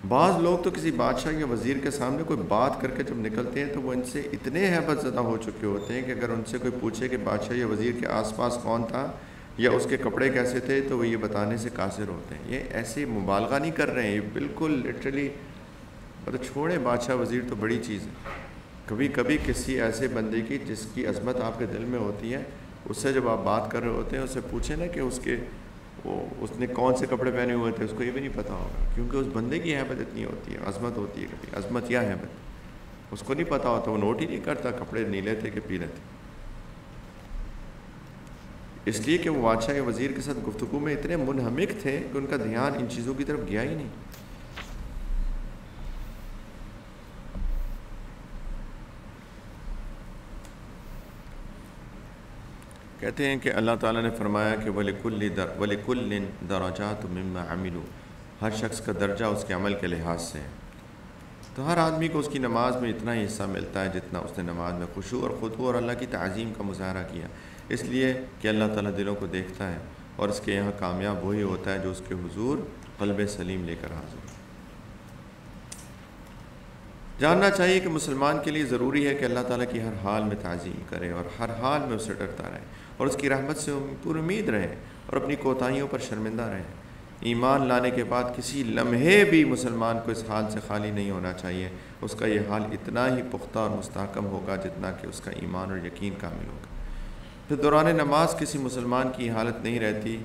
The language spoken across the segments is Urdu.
بعض لوگ تو کسی بادشاہ یا وزیر کے سامنے کوئی بات کر کے جب نکلتے ہیں تو وہ ان سے اتنے ہیبت زدہ ہو چکے ہوتے ہیں کہ اگر ان سے کوئی پوچھے کہ بادشاہ یا وزیر کے آس پاس کون تھا یا اس کے کپڑے کیسے تھے تو وہ یہ بتانے سے قاصر ہوتے ہیں. یہ ایسے مبالغہ نہیں کر رہے ہیں, یہ بالکل لٹرلی مطلب چھوڑیں بادشاہ وزیر تو بڑی چیز ہے. کبھی کبھی کسی ایسے بندے کی جس کی عظمت آپ کے دل میں ہوتی ہے, اس سے جب آپ بات کر رہے ہوتے ہیں, اس سے پوچھیں نا کہ اس نے کون سے کپڑے پہنے ہوئے تھے, اس کو یہ بھی نہیں پتہ ہوگا, کیونکہ اس بندے کی ہیبت اتنی ہوتی ہے, عظمت ہوتی ہے. کبھی عظمت یا ہیبت اس کو نہیں پتہ ہوتا, وہ نوٹ ہی نہیں کرتا کپڑے نیلے تھے کہ پیلے تھے. اس لیے کہ وہ بادشاہ یا وزیر کے ساتھ گفتگو میں اتنے منہمک تھے کہ ان کا دھیان ان چیزوں کی طرف گیا ہی نہیں. کہتے ہیں کہ اللہ تعالیٰ نے فرمایا کہ وَلِكُلٍّ دَرَجَاتٌ مِّمَّا عَمِلُوا, ہر شخص کا درجہ اس کے عمل کے لحاظ سے ہے. تو ہر آدمی کو اس کی نماز میں اتنا ہی حصہ ملتا ہے جتنا اس نے نماز میں خشوع اور خضوع اور اللہ کی تعظیم کا مظاہرہ کیا, اس لیے کہ اللہ تعالیٰ دلوں کو دیکھتا ہے اور اس کے یہاں کامیاب وہی ہوتا ہے جو اس کے حضور قلب سلیم لے کر حاضر. جاننا چاہیے کہ مسلمان کے لیے ضروری ہے کہ اللہ تعالیٰ کی ہر حال میں تعظیم کرے اور ہر حال میں اس سے ڈرتا رہے اور اس کی رحمت سے پر امید رہے اور اپنی کوتاہیوں پر شرمندہ رہے. ایمان لانے کے بعد کسی لمحے بھی مسلمان کو اس حال سے خالی نہیں ہونا چاہیے. اس کا یہ حال اتنا ہی پختہ اور مستحکم ہوگا جتنا کہ اس کا ایمان اور یقین کامل ہوگا. پھر دوران نماز کسی مسلمان کی حالت نہیں رہتی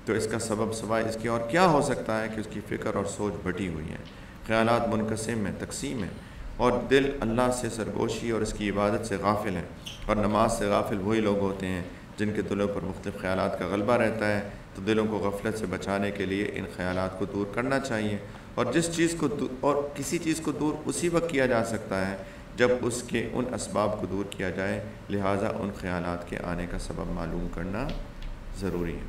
تو اس کا سبب سوائے اس کے اور کیا ہو سکتا ہے کہ اس کی فکر اور سوچ بٹی ہوئی ہے, خیالات منقسم ہیں, تقسیم ہیں, اور دل اللہ سے سرگوشی اور اس کی عبادت سے غافل ہے. اور نماز سے غافل وہی لوگ ہوتے ہیں جن کے دلوں پر مختلف خیالات کا غلبہ رہتا ہے. تو دلوں کو غفلت سے بچانے کے لیے ان خیالات کو دور کرنا چاہیے, اور کسی چیز کو دور اسی وقت کیا جا سکتا ہے جب اس کے ان اسباب کو دور کیا جائے. لہٰذا ان خیالات کے آنے کا سبب معلوم کرنا ضروری ہے.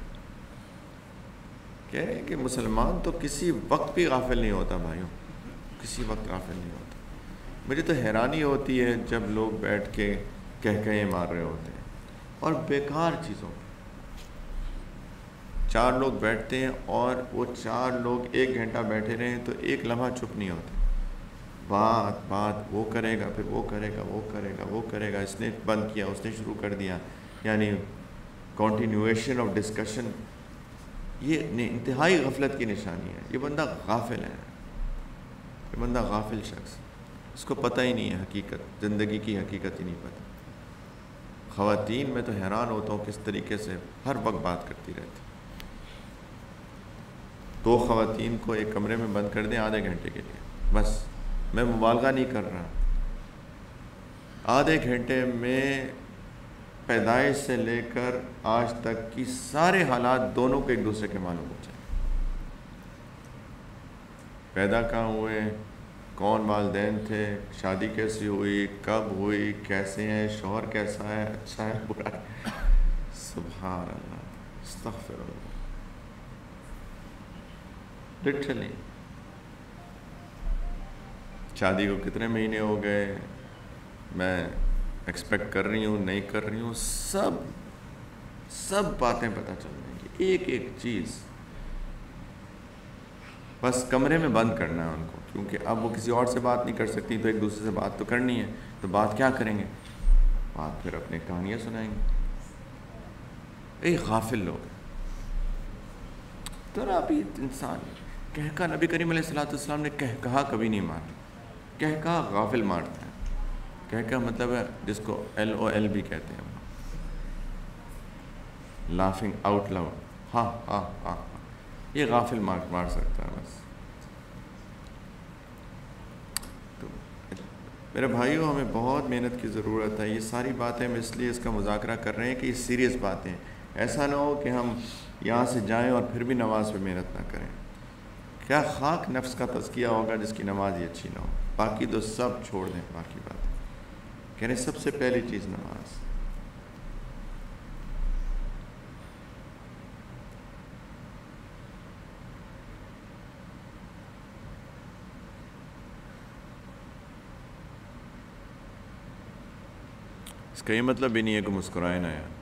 کہہ رہے ہیں کہ مسلمان تو کسی وقت بھی غافل نہیں ہوتا بھائیوں, کسی وقت غافل نہیں ہوتا. مجھے تو حیرانی ہوتی ہے جب لوگ بیٹھ کے کہکہے مار رہے ہوتے ہیں اور بیکار چیزوں. 4 لوگ بیٹھتے ہیں اور وہ 4 لوگ 1 گھنٹہ بیٹھے رہے تو 1 لمحہ چپ نہیں ہوتے. بات وہ کرے گا, پھر وہ کرے گا, وہ کرے گا, وہ کرے گا, اس نے بند کیا, اس نے شروع کر دیا, یعنی کنٹینیویشن آف ڈسکشن. یہ انتہائی غفلت کی نشانی ہے. یہ بندہ غافل ہے, یہ بندہ غافل شخص, اس کو پتہ ہی نہیں ہے حقیقت, زندگی کی حقیقت ہی نہیں پتہ. خواتین میں تو حیران ہوتا ہوں کس طریقے سے ہر وقت بات کرتی رہتی. 2 خواتین کو ایک کمرے میں بند کر دیں آدھے گھنٹے کے لیے, بس, میں مبالغہ نہیں کر رہا, آدھے گھنٹے میں پیدائش سے لے کر آج تک کی سارے حالات دونوں کو ایک دوسرے کے معلوم ہو جائیں. پیدا کہاں ہوئے, کون والدین تھے, شادی کیسی ہوئی, کب ہوئی, کیسے ہیں, شوہر کیسا ہے, اچھا ہے, برا ہے. سبحان اللہ, استغفر اللہ. لٹرلی شادی کو کتنے مہینے ہو گئے, میں ایکسپیکٹ کر رہی ہوں, نہیں کر رہی ہوں, سب باتیں پتہ چل رہی ہیں, ایک ایک چیز. بس کمرے میں بند کرنا ہے ان کو, کیونکہ اب وہ کسی اور سے بات نہیں کر سکتی تو ایک دوسرے سے بات تو کرنی ہے. تو بات کیا کریں گے, بات پھر اپنے کہانیاں سنائیں گے. ایک غافل لوگ ہیں. تو ابھی انسان کہکا, نبی کریم علیہ السلام نے کہا کبھی نہیں مارا, کہکا غافل مارتا ہے. کہکا مطلب ہے جس کو LOL بھی کہتے ہیں, لافنگ آؤٹ لاؤڈ, ہاں ہاں ہاں, یہ غافل مار سکتا ہے بس. تو میرے بھائیوں, ہمیں بہت محنت کی ضرورت ہے. یہ ساری باتیں ہم اس لیے اس کا مذاکرہ کر رہے ہیں کہ یہ سیریس باتیں, ایسا نہ ہو کہ ہم یہاں سے جائیں اور پھر بھی نماز پہ محنت نہ کریں. کیا خاک نفس کا تزکیہ ہوگا جس کی نماز ہی اچھی نہ ہو, باقی تو سب چھوڑ دیں. باقی باتیں کہہ رہے ہیں سب سے پہلی چیز نماز. اس کا یہ مطلب بھی نہیں ہے کہ مسکرائے نہ یار.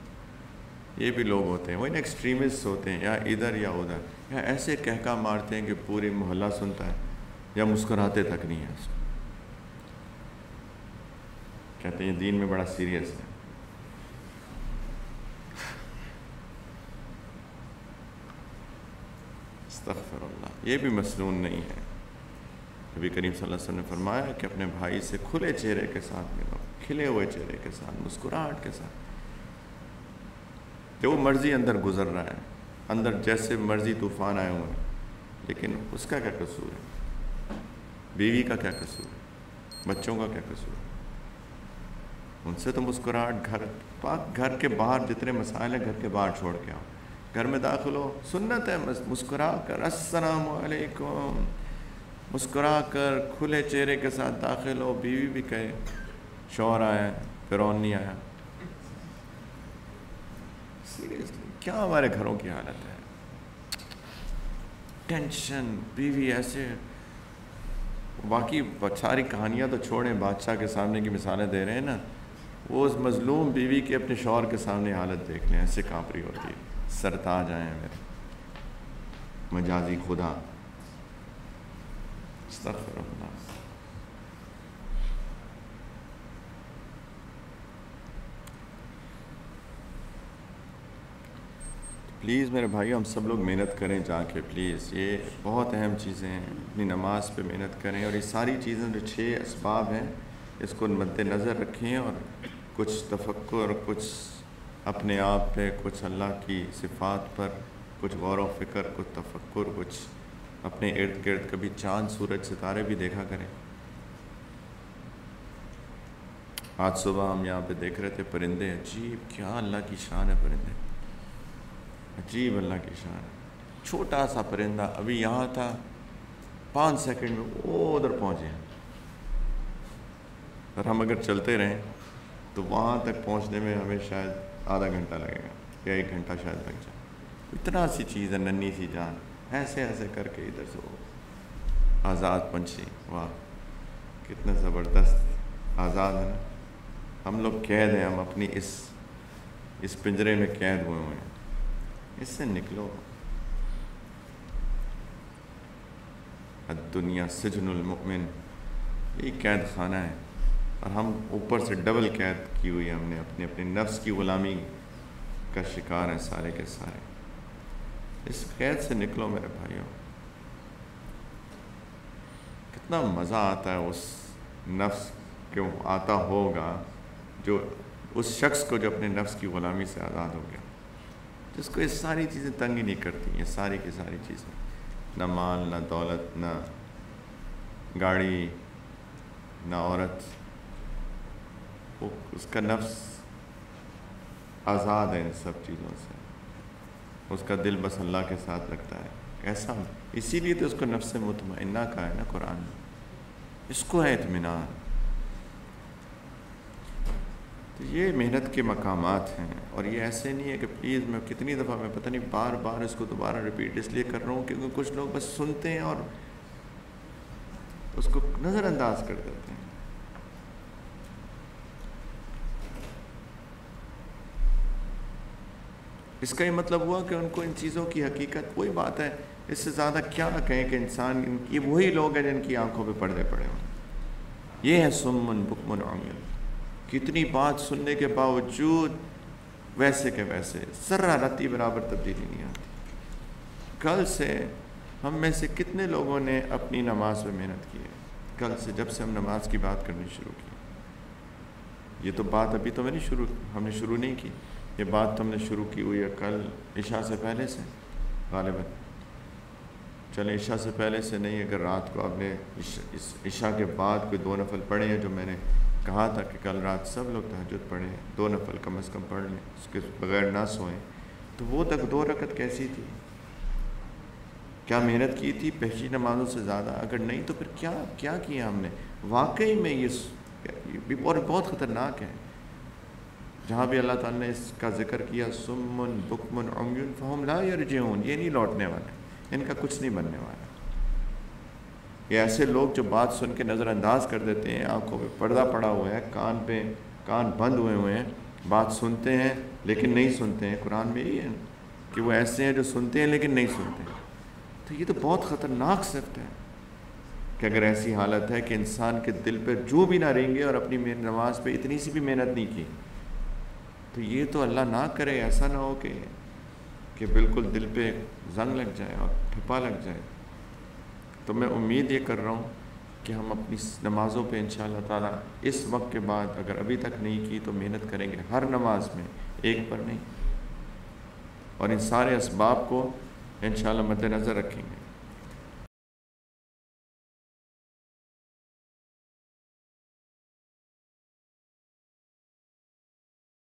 یہ بھی لوگ ہوتے ہیں, وہ ایکسٹریمسٹ ہوتے ہیں, یا ادھر یا ادھر, یا ایسے کہکا مارتے ہیں کہ پوری محلہ سنتا ہے, یا مسکراتے تک نہیں ہیں. کہتے ہیں دین میں بڑا سیریس ہے. استغفر اللہ. یہ بھی مسنون نہیں ہے. نبی کریم صلی اللہ علیہ وسلم نے فرمایا کہ اپنے بھائی سے کھلے چہرے کے ساتھ ملو، کھلے ہوئے چہرے کے ساتھ، مسکراہٹ کے ساتھ. جو مرضی اندر گزر رہا ہے، اندر جیسے مرضی طوفان آئے ہوئے ہیں، لیکن اس کا کیا قصور ہے؟ بیوی کا کیا قصور ہے؟ بچوں کا کیا قصور ہے؟ ان سے تو مسکراہٹ، گھر کے باہر جتنے مسائل ہیں گھر کے باہر چھوڑ کے آؤ. گھر میں داخل ہو، سنت ہے مسکرا کر السلام علیکم، مسکرا کر کھلے چہرے کے ساتھ داخل ہو. بیوی بھی کہے شوہر آیا فرعون نہیں آیا. سیریسلی کیا ہمارے گھروں کی حالت ہے؟ ٹینشن، بیوی ایسے. باقی ساری کہانیاں تو چھوڑیں، بادشاہ کے سامنے کی مثالیں دے رہے ہیں نا. وہ اس مظلوم بیوی کے اپنے شوہر کے سامنے حالت دیکھ لیں، ایسے کانپ رہی ہوتی ہے. سرتاج آئے ہیں میرے مجازی خدا. استغفر اللہ. پلیز میرے بھائی، ہم سب لوگ محنت کریں جا کے پلیز. یہ بہت اہم چیزیں ہیں. اپنی نماز پہ محنت کریں، اور یہ ساری چیزیں جو 6 اسباب ہیں اس کو مد نظر رکھیں، اور کچھ تفکر، کچھ اپنے آپ پہ، کچھ اللہ کی صفات پر، کچھ غور و فکر، کچھ تفکر، کچھ اپنے ارد گرد. کبھی چاند، سورج، ستارے بھی دیکھا کریں. آج صبح ہم یہاں پہ دیکھ رہے تھے پرندے. عجیب، کیا اللہ کی شان ہے پرندے. عجیب اللہ کی شان ہے. چھوٹا سا پرندہ ابھی یہاں تھا، 5 سیکنڈ میں وہ ادھر پہنچے ہیں. اور ہم اگر چلتے رہیں تو وہاں تک پہنچنے میں ہمیں شاید آدھا گھنٹہ لگے گا یا 1 گھنٹہ شاید لگ جائے. اتنا سی چیز ہے، ننھی سی جان، ایسے ایسے کر کے ادھر سے وہ آزاد پنچھی. واہ کتنا زبردست آزاد ہے نا. ہم لوگ قید ہیں، ہم اپنی اس پنجرے میں قید ہوئے ہیں. اس سے نکلو. الدنیا سجن المؤمن، یہ قید خانہ ہے، اور ہم اوپر سے ڈبل قید کی ہوئی ہے. ہم نے اپنے نفس کی غلامی کا شکار ہیں سارے کے سارے. اس قید سے نکلو میرے بھائیوں. کتنا مزہ آتا ہے اس نفس کو آتا ہوگا جو اس شخص کو جو اپنے نفس کی غلامی سے آزاد ہو گیا، جس کو یہ ساری چیزیں تنگ ہی نہیں کرتی. یہ ساری کی ساری چیزیں، نہ مال، نہ دولت، نہ گاڑی، نہ عورت. وہ اس کا نفس آزاد ہے ان سب چیزوں سے. اس کا دل بس اللہ کے ساتھ لگتا ہے. ایسا اسی لیے تو اس کو نفس مطمئنہ کہا ہے نا قرآن میں. اس کو ہے اطمینان. تو یہ محنت کے مقامات ہیں. اور یہ ایسے نہیں ہے کہ پلیز، میں کتنی دفعہ میں پتہ نہیں بار بار اس کو دوبارہ ریپیٹ اس لیے کر رہا ہوں کیونکہ کچھ لوگ بس سنتے ہیں اور اس کو نظر انداز کر دیتے ہیں. اس کا یہ مطلب ہوا کہ ان کو ان چیزوں کی حقیقت، وہی بات ہے، اس سے زیادہ کیا کہیں کہ انسان، یہ وہی لوگ ہیں جن کی آنکھوں پہ پردے پڑے ہوئے. یہ ہے سمن بکمن عمی. کتنی بات سننے کے باوجود ویسے کہ ویسے ذرہ رتی برابر تبدیلی نہیں آتی. کل سے ہم میں سے کتنے لوگوں نے اپنی نماز پہ محنت کی ہے؟ کل سے، جب سے ہم نماز کی بات کرنی شروع کی. یہ تو بات ابھی تو ہم نے شروع نہیں کی. یہ بات تو ہم نے شروع کی ہوئی ہے کل عشاء سے پہلے سے غالباً. چلیں عشاء سے پہلے سے نہیں، اگر رات کو آپ نے عشاء کے بعد کوئی 2 نفل پڑھے ہیں، جو میں نے کہا تھا کہ کل رات سب لوگ تہجد پڑھیں، 2 نفل کم از کم پڑھ لیں، اس کے بغیر نہ سوئیں. تو وہ تک 2 رکعت کیسی تھی؟ کیا محنت کی تھی پہلی نمازوں سے زیادہ؟ اگر نہیں تو پھر کیا کیا ہم نے؟ واقعی میں یہ بہت خطرناک ہے. جہاں بھی اللہ تعالیٰ نے اس کا ذکر کیا، سمن بکمن عمی فہم لا یرجعون، یہ نہیں لوٹنے والے، ان کا کچھ نہیں بننے والا. یہ ایسے لوگ جو بات سن کے نظر انداز کر دیتے ہیں، آنکھوں پہ پردہ پڑا ہوا ہے، کان بند ہوئے ہیں، بات سنتے ہیں لیکن نہیں سنتے ہیں. قرآن میں یہی ہے کہ وہ ایسے ہیں جو سنتے ہیں لیکن نہیں سنتے ہیں. تو یہ تو بہت خطرناک صفت ہے. کہ اگر ایسی حالت ہے کہ انسان کے دل پہ جو بھی نہ رہیں گے اور اپنی نماز پہ اتنی سی بھی محنت نہیں کی، تو یہ تو اللہ نہ کرے ایسا نہ ہو کہ بالکل دل پہ زنگ لگ جائے اور ٹھپا لگ جائے۔ تو میں امید یہ کر رہا ہوں کہ ہم اپنی نمازوں پہ انشاءاللہ تعالیٰ اس وقت کے بعد اگر ابھی تک نہیں کی تو محنت کریں گے، ہر نماز میں، ایک پر نہیں، اور ان سارے اسباب کو انشاءاللہ مد نظر رکھیں گے۔